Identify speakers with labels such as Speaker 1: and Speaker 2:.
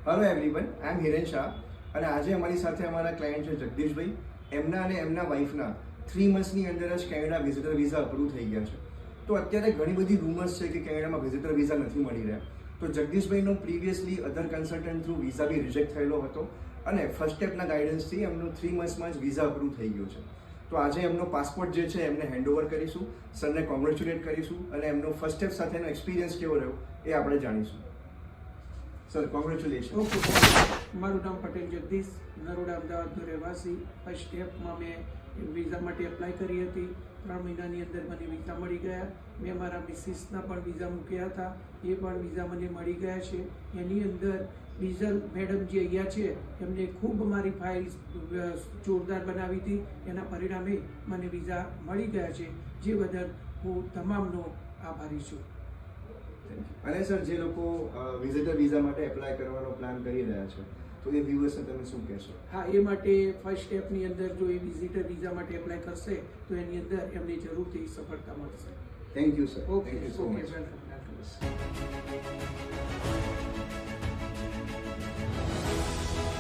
Speaker 1: Hello everyone, આઈ એમ હિરેન શાહ અને આજે અમારી સાથે અમારા ક્લાયન્ટ છે જગદીશભાઈ. એમના અને એમના વાઇફના 3 મંથ્સની અંદર જ કેનેડા વિઝિટર વિઝા અપ્રૂવ થઈ ગયા છે. તો અત્યારે ઘણી બધી રૂમર્સ છે કે કેનેડામાં વિઝિટર વિઝા નથી મળી રહ્યા. તો જગદીશભાઈનો પ્રીવિયસલી અધર કન્સલ્ટન્ટ થ્રુ વિઝા બી રિજેક્ટ થયેલો હતો અને ફર્સ્ટ સ્ટેપના ગાઈડન્સથી એમનું 3 મંથ્સમાં જ વિઝા અપ્રૂવ થઈ ગયો છે. તો આજે એમનો પાસપોર્ટ જે છે એમને હેન્ડઓવર કરીશું, સરને કોંગ્રેચ્યુલેટ કરીશું અને એમનો ફર્સ્ટ સ્ટેપ સાથેનો એક્સપિરિયન્સ કેવો રહ્યો એ આપણે જાણીશું. Sir, congratulation.
Speaker 2: ઓકે, મારું નામ પટેલ જગદીશ, નરોડા અમદાવાદનો રહેવાસી. ફર્સ્ટ સ્ટેપમાં મેં વિઝા માટે એપ્લાય કરી હતી. 3 મહિનાની અંદર મને વિઝા મળી ગયા. મેં મારા મિસિસના પણ વિઝા મૂક્યા હતા, એ પણ વિઝા મને મળી ગયા છે. એની અંદર બીઝલ મેડમ જે અહીંયા છે એમને ખૂબ મારી ફાઇલ જોરદાર બનાવી હતી. એના પરિણામે મને વિઝા મળી ગયા છે, જે બદલ હું તમામનો આભારી છું.
Speaker 1: અને સર, જે લોકો વિઝિટર વિઝા માટે એપ્લાય કરવાનો પ્લાન કરી રહ્યા છે તો એ વ્યુઅર્સને તમે શું કહેશો?
Speaker 2: હા, એ માટે ફર્સ્ટ સ્ટેપની અંદર જો એ વિઝિટર વિઝા માટે એપ્લાય કરશે તો એની અંદર એમને જરૂરથી સફળતા મળશે.
Speaker 1: Thank you sir.
Speaker 2: Okay,
Speaker 1: thank you so much.
Speaker 2: Welcome.